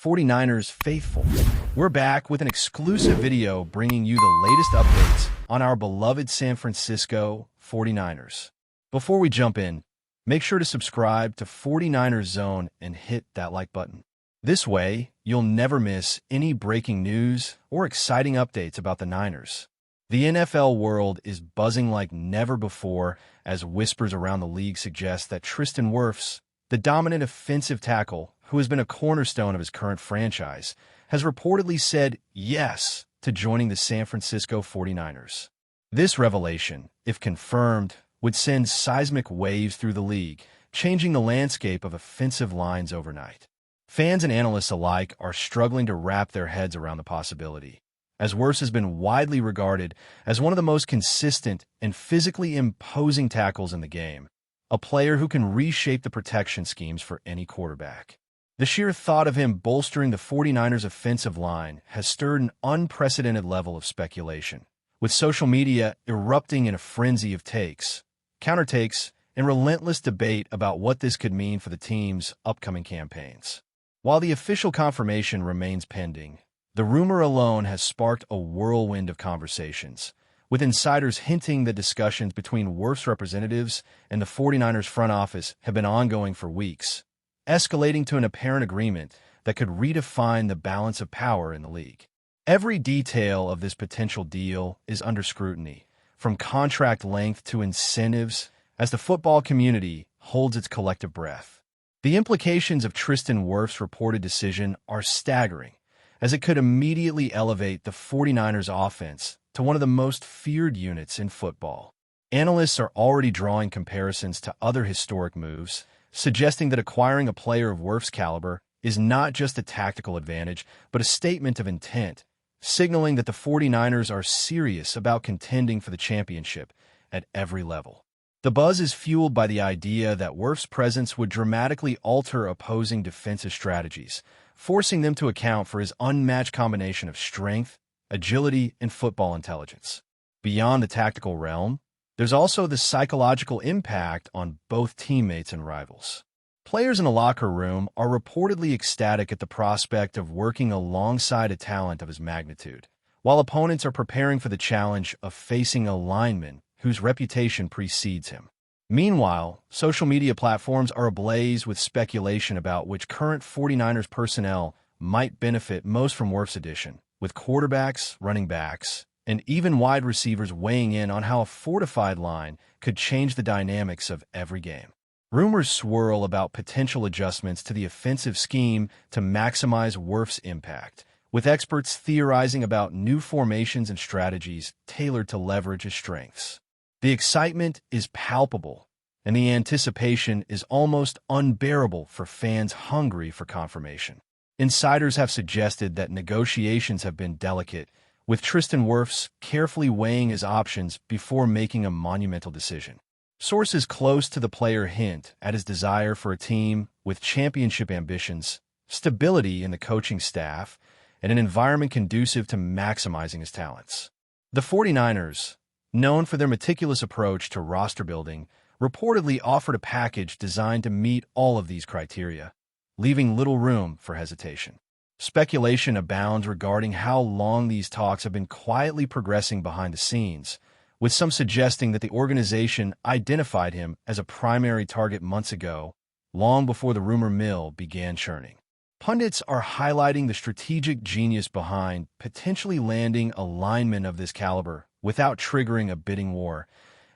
49ers faithful. We're back with an exclusive video bringing you the latest updates on our beloved San Francisco 49ers. Before we jump in, make sure to subscribe to 49ers Zone and hit that like button. This way, you'll never miss any breaking news or exciting updates about the Niners. The NFL world is buzzing like never before as whispers around the league suggest that Tristan Wirfs, the dominant offensive tackle who has been a cornerstone of his current franchise, has reportedly said yes to joining the San Francisco 49ers. This revelation, if confirmed, would send seismic waves through the league, changing the landscape of offensive lines overnight. Fans and analysts alike are struggling to wrap their heads around the possibility, as Wirfs has been widely regarded as one of the most consistent and physically imposing tackles in the game, a player who can reshape the protection schemes for any quarterback. The sheer thought of him bolstering the 49ers' offensive line has stirred an unprecedented level of speculation, with social media erupting in a frenzy of takes, countertakes, and relentless debate about what this could mean for the team's upcoming campaigns. While the official confirmation remains pending, the rumor alone has sparked a whirlwind of conversations, with insiders hinting that discussions between Wirfs representatives and the 49ers front office have been ongoing for weeks, escalating to an apparent agreement that could redefine the balance of power in the league. Every detail of this potential deal is under scrutiny, from contract length to incentives, as the football community holds its collective breath. The implications of Tristan Wirfs' reported decision are staggering, as it could immediately elevate the 49ers offense to one of the most feared units in football. Analysts are already drawing comparisons to other historic moves, suggesting that acquiring a player of Wirfs' caliber is not just a tactical advantage, but a statement of intent, signaling that the 49ers are serious about contending for the championship at every level. The buzz is fueled by the idea that Wirfs' presence would dramatically alter opposing defensive strategies, forcing them to account for his unmatched combination of strength, agility, and football intelligence. Beyond the tactical realm, there's also the psychological impact on both teammates and rivals. Players in the locker room are reportedly ecstatic at the prospect of working alongside a talent of his magnitude, while opponents are preparing for the challenge of facing a lineman whose reputation precedes him. Meanwhile, social media platforms are ablaze with speculation about which current 49ers personnel might benefit most from Wirfs' addition, with quarterbacks, running backs, and even wide receivers weighing in on how a fortified line could change the dynamics of every game. Rumors swirl about potential adjustments to the offensive scheme to maximize Wirfs' impact, with experts theorizing about new formations and strategies tailored to leverage his strengths. The excitement is palpable, and the anticipation is almost unbearable for fans hungry for confirmation. Insiders have suggested that negotiations have been delicate, with Tristan Wirfs carefully weighing his options before making a monumental decision. Sources close to the player hint at his desire for a team with championship ambitions, stability in the coaching staff, and an environment conducive to maximizing his talents. The 49ers, known for their meticulous approach to roster building, reportedly offered a package designed to meet all of these criteria, leaving little room for hesitation. Speculation abounds regarding how long these talks have been quietly progressing behind the scenes, with some suggesting that the organization identified him as a primary target months ago, long before the rumor mill began churning. Pundits are highlighting the strategic genius behind potentially landing a lineman of this caliber without triggering a bidding war,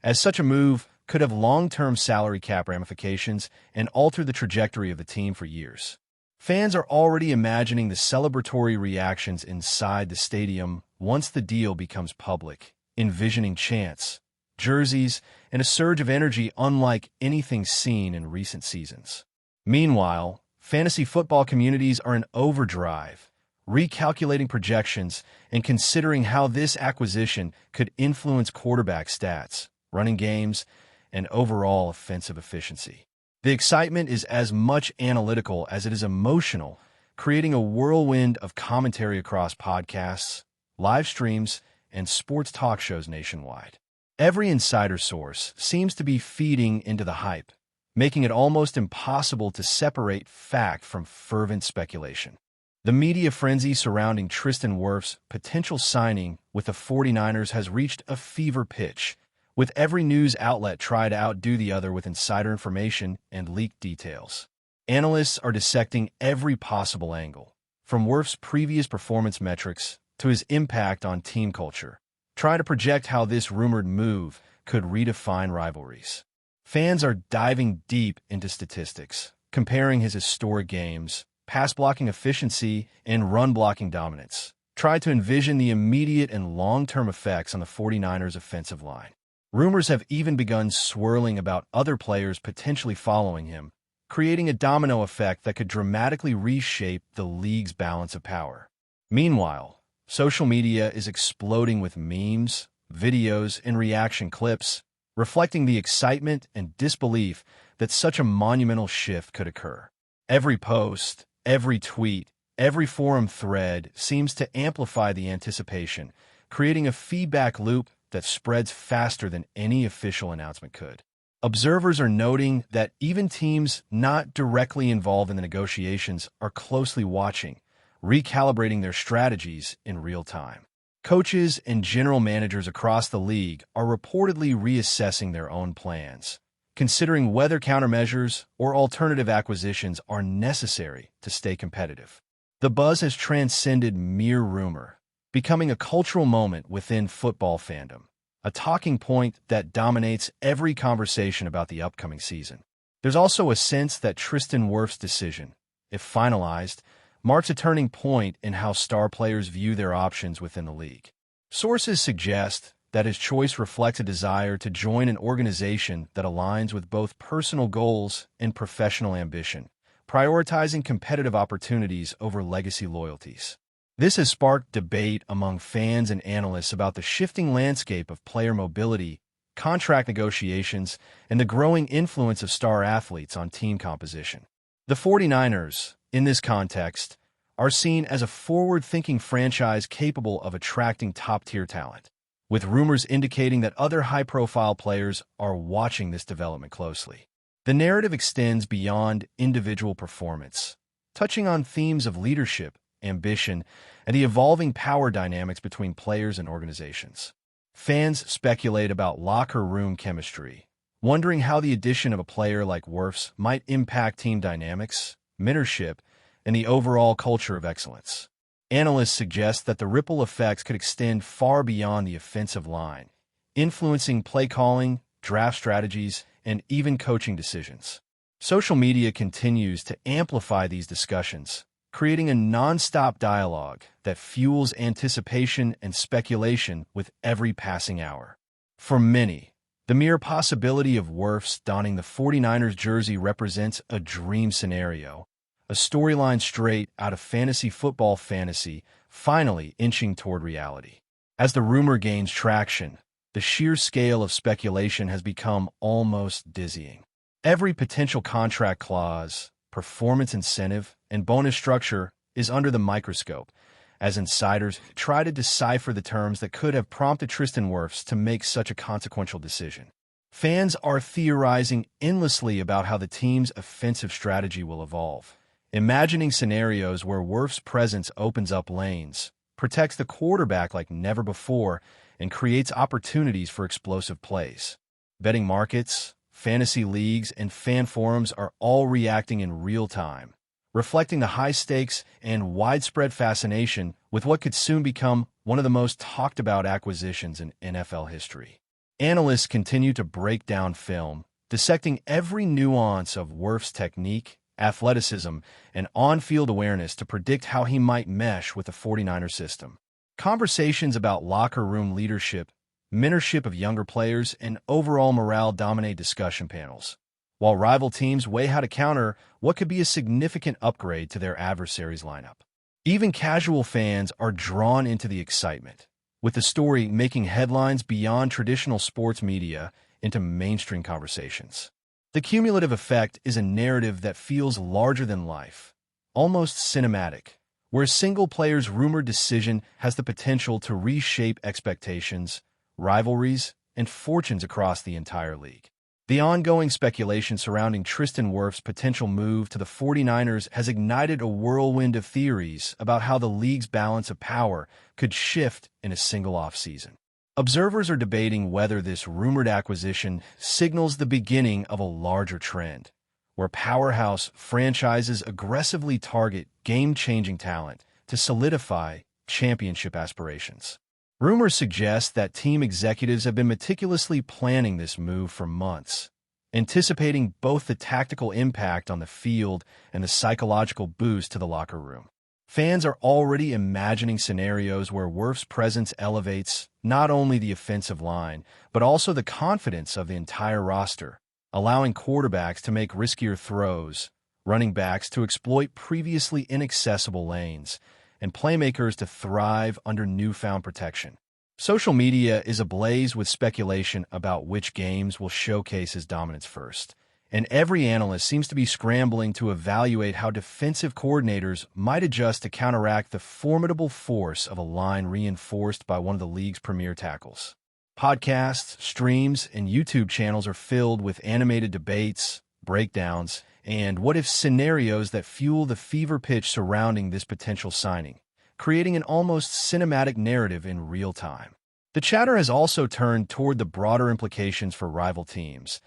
as such a move could have long-term salary cap ramifications and alter the trajectory of the team for years. Fans are already imagining the celebratory reactions inside the stadium once the deal becomes public, envisioning chants, jerseys, and a surge of energy unlike anything seen in recent seasons. Meanwhile, fantasy football communities are in overdrive, recalculating projections and considering how this acquisition could influence quarterback stats, running games, and overall offensive efficiency. The excitement is as much analytical as it is emotional, creating a whirlwind of commentary across podcasts, live streams, and sports talk shows nationwide. Every insider source seems to be feeding into the hype, making it almost impossible to separate fact from fervent speculation. The media frenzy surrounding Tristan Wirfs' potential signing with the 49ers has reached a fever pitch, with every news outlet trying to outdo the other with insider information and leaked details. Analysts are dissecting every possible angle, from Wirfs' previous performance metrics to his impact on team culture, trying to project how this rumored move could redefine rivalries. Fans are diving deep into statistics, comparing his historic games, pass-blocking efficiency, and run-blocking dominance, try to envision the immediate and long-term effects on the 49ers' offensive line. Rumors have even begun swirling about other players potentially following him, creating a domino effect that could dramatically reshape the league's balance of power. Meanwhile, social media is exploding with memes, videos, and reaction clips, reflecting the excitement and disbelief that such a monumental shift could occur. Every post, every tweet, every forum thread seems to amplify the anticipation, creating a feedback loop that spreads faster than any official announcement could. Observers are noting that even teams not directly involved in the negotiations are closely watching, recalibrating their strategies in real time. Coaches and general managers across the league are reportedly reassessing their own plans, considering whether countermeasures or alternative acquisitions are necessary to stay competitive. The buzz has transcended mere rumor, becoming a cultural moment within football fandom, a talking point that dominates every conversation about the upcoming season. There's also a sense that Tristan Wirfs' decision, if finalized, marks a turning point in how star players view their options within the league. Sources suggest that his choice reflects a desire to join an organization that aligns with both personal goals and professional ambition, prioritizing competitive opportunities over legacy loyalties. This has sparked debate among fans and analysts about the shifting landscape of player mobility, contract negotiations, and the growing influence of star athletes on team composition. The 49ers, in this context, are seen as a forward-thinking franchise capable of attracting top-tier talent, with rumors indicating that other high-profile players are watching this development closely. The narrative extends beyond individual performance, touching on themes of leadership, ambition, and the evolving power dynamics between players and organizations. Fans speculate about locker room chemistry, wondering how the addition of a player like Wirfs might impact team dynamics, mentorship, and the overall culture of excellence. Analysts suggest that the ripple effects could extend far beyond the offensive line, influencing play calling, draft strategies, and even coaching decisions. Social media continues to amplify these discussions, creating a non-stop dialogue that fuels anticipation and speculation with every passing hour. For many, the mere possibility of Wirfs donning the 49ers jersey represents a dream scenario, a storyline straight out of fantasy football fantasy, finally inching toward reality. As the rumor gains traction, the sheer scale of speculation has become almost dizzying. Every potential contract clause, performance incentive, and bonus structure is under the microscope, as insiders try to decipher the terms that could have prompted Tristan Wirfs to make such a consequential decision. Fans are theorizing endlessly about how the team's offensive strategy will evolve, imagining scenarios where Wirfs' presence opens up lanes, protects the quarterback like never before, and creates opportunities for explosive plays. Betting markets, fantasy leagues, and fan forums are all reacting in real time, reflecting the high stakes and widespread fascination with what could soon become one of the most talked about acquisitions in NFL history. Analysts continue to break down film, dissecting every nuance of Wirfs' technique, athleticism, and on-field awareness to predict how he might mesh with the 49er system. Conversations about locker room leadership, mentorship of younger players, and overall morale dominate discussion panels, while rival teams weigh how to counter what could be a significant upgrade to their adversaries' lineup. Even casual fans are drawn into the excitement, with the story making headlines beyond traditional sports media into mainstream conversations. The cumulative effect is a narrative that feels larger than life, almost cinematic, where a single player's rumored decision has the potential to reshape expectations, rivalries, and fortunes across the entire league. The ongoing speculation surrounding Tristan Wirfs' potential move to the 49ers has ignited a whirlwind of theories about how the league's balance of power could shift in a single offseason. Observers are debating whether this rumored acquisition signals the beginning of a larger trend, where powerhouse franchises aggressively target game-changing talent to solidify championship aspirations. Rumors suggest that team executives have been meticulously planning this move for months, anticipating both the tactical impact on the field and the psychological boost to the locker room. Fans are already imagining scenarios where Wirfs' presence elevates not only the offensive line, but also the confidence of the entire roster, allowing quarterbacks to make riskier throws, running backs to exploit previously inaccessible lanes, and playmakers to thrive under newfound protection. Social media is ablaze with speculation about which games will showcase his dominance first, and every analyst seems to be scrambling to evaluate how defensive coordinators might adjust to counteract the formidable force of a line reinforced by one of the league's premier tackles. Podcasts, streams, and YouTube channels are filled with animated debates, breakdowns, and what-if scenarios that fuel the fever pitch surrounding this potential signing, creating an almost cinematic narrative in real time. The chatter has also turned toward the broader implications for rival teams,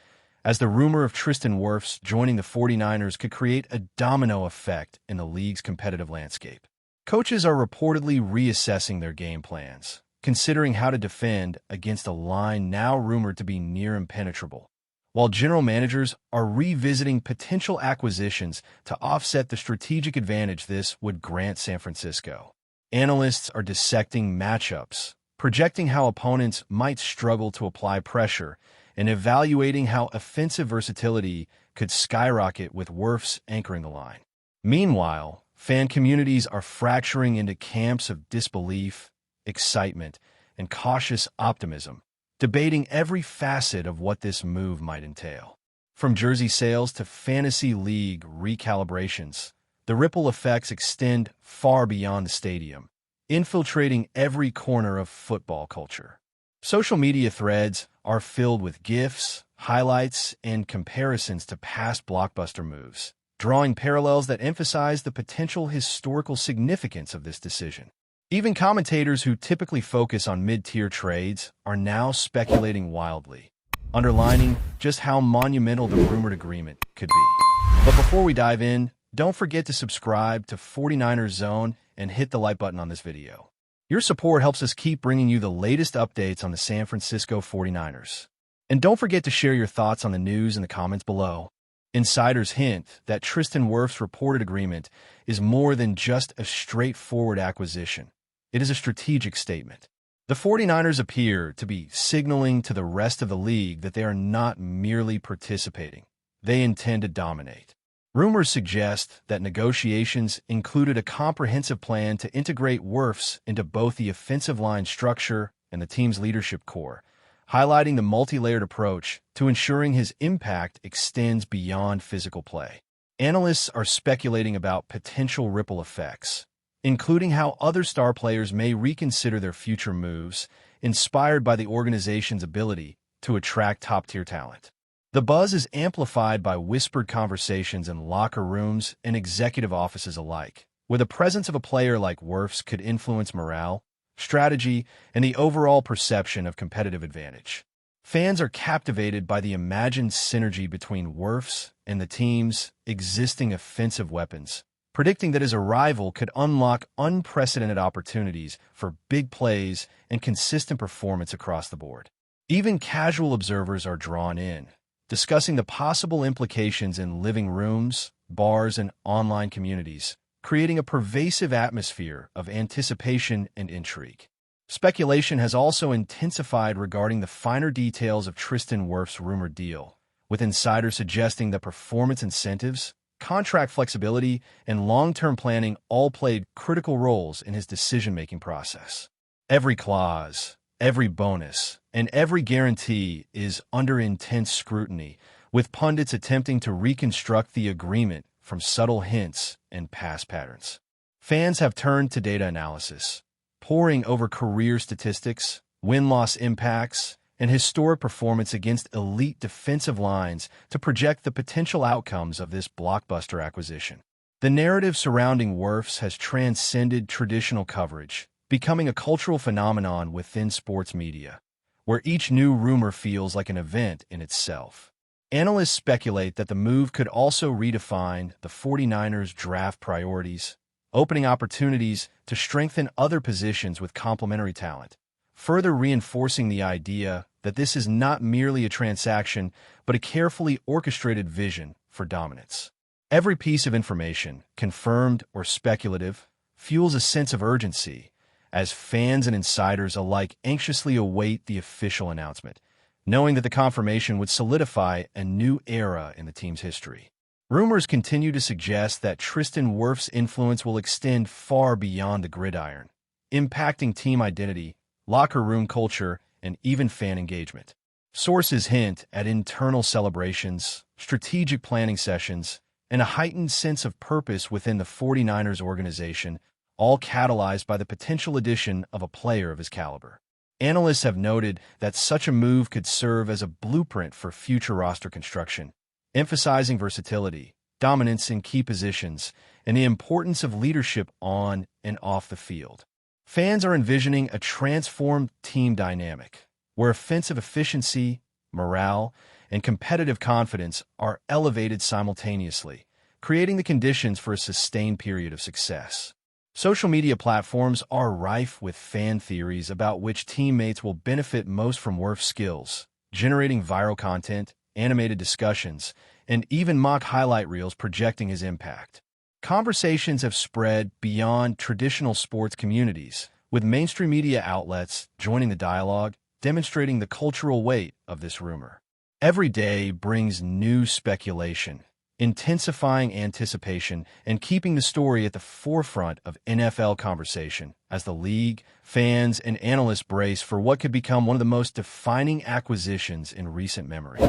as the rumor of Tristan Wirfs joining the 49ers could create a domino effect in the league's competitive landscape. Coaches are reportedly reassessing their game plans, considering how to defend against a line now rumored to be near impenetrable, while general managers are revisiting potential acquisitions to offset the strategic advantage this would grant San Francisco. Analysts are dissecting matchups, projecting how opponents might struggle to apply pressure, and evaluating how offensive versatility could skyrocket with Wirfs anchoring the line. Meanwhile, fan communities are fracturing into camps of disbelief, excitement, and cautious optimism, debating every facet of what this move might entail. From jersey sales to fantasy league recalibrations, the ripple effects extend far beyond the stadium, infiltrating every corner of football culture. Social media threads are filled with GIFs, highlights, and comparisons to past blockbuster moves, drawing parallels that emphasize the potential historical significance of this decision. Even commentators who typically focus on mid-tier trades are now speculating wildly, underlining just how monumental the rumored agreement could be. But before we dive in, don't forget to subscribe to 49ers Zone and hit the like button on this video. Your support helps us keep bringing you the latest updates on the San Francisco 49ers. And don't forget to share your thoughts on the news in the comments below. Insiders hint that Tristan Wirfs' reported agreement is more than just a straightforward acquisition. It is a strategic statement. The 49ers appear to be signaling to the rest of the league that they are not merely participating. They intend to dominate. Rumors suggest that negotiations included a comprehensive plan to integrate Wirfs into both the offensive line structure and the team's leadership core, highlighting the multi-layered approach to ensuring his impact extends beyond physical play. Analysts are speculating about potential ripple effects, including how other star players may reconsider their future moves, inspired by the organization's ability to attract top-tier talent. The buzz is amplified by whispered conversations in locker rooms and executive offices alike, where the presence of a player like Wirfs could influence morale, strategy, and the overall perception of competitive advantage. Fans are captivated by the imagined synergy between Wirfs and the team's existing offensive weapons, predicting that his arrival could unlock unprecedented opportunities for big plays and consistent performance across the board. Even casual observers are drawn in, discussing the possible implications in living rooms, bars, and online communities, creating a pervasive atmosphere of anticipation and intrigue. Speculation has also intensified regarding the finer details of Tristan Wirfs' rumored deal, with insiders suggesting that performance incentives, contract flexibility, and long-term planning all played critical roles in his decision-making process. Every clause, every bonus, and every guarantee is under intense scrutiny, with pundits attempting to reconstruct the agreement from subtle hints and past patterns. Fans have turned to data analysis, poring over career statistics, win-loss impacts, and historic performance against elite defensive lines to project the potential outcomes of this blockbuster acquisition. The narrative surrounding Wirfs has transcended traditional coverage, becoming a cultural phenomenon within sports media, where each new rumor feels like an event in itself. Analysts speculate that the move could also redefine the 49ers' draft priorities, opening opportunities to strengthen other positions with complementary talent, further reinforcing the idea that this is not merely a transaction but a carefully orchestrated vision for dominance. Every piece of information, confirmed or speculative, fuels a sense of urgency, as fans and insiders alike anxiously await the official announcement, knowing that the confirmation would solidify a new era in the team's history. Rumors continue to suggest that Tristan Wirfs' influence will extend far beyond the gridiron, impacting team identity, locker room culture, and even fan engagement. Sources hint at internal celebrations, strategic planning sessions, and a heightened sense of purpose within the 49ers organization, all catalyzed by the potential addition of a player of his caliber. Analysts have noted that such a move could serve as a blueprint for future roster construction, emphasizing versatility, dominance in key positions, and the importance of leadership on and off the field. Fans are envisioning a transformed team dynamic, where offensive efficiency, morale, and competitive confidence are elevated simultaneously, creating the conditions for a sustained period of success. Social media platforms are rife with fan theories about which teammates will benefit most from Wirfs' skills, generating viral content, animated discussions, and even mock highlight reels projecting his impact. Conversations have spread beyond traditional sports communities, with mainstream media outlets joining the dialogue, demonstrating the cultural weight of this rumor. Every day brings new speculation, intensifying anticipation and keeping the story at the forefront of NFL conversation as the league, fans, and analysts brace for what could become one of the most defining acquisitions in recent memory.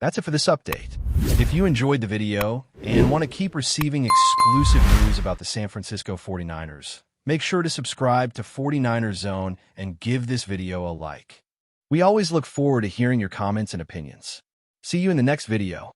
That's it for this update. If you enjoyed the video and want to keep receiving exclusive news about the San Francisco 49ers, make sure to subscribe to 49ers Zone and give this video a like. We always look forward to hearing your comments and opinions. See you in the next video.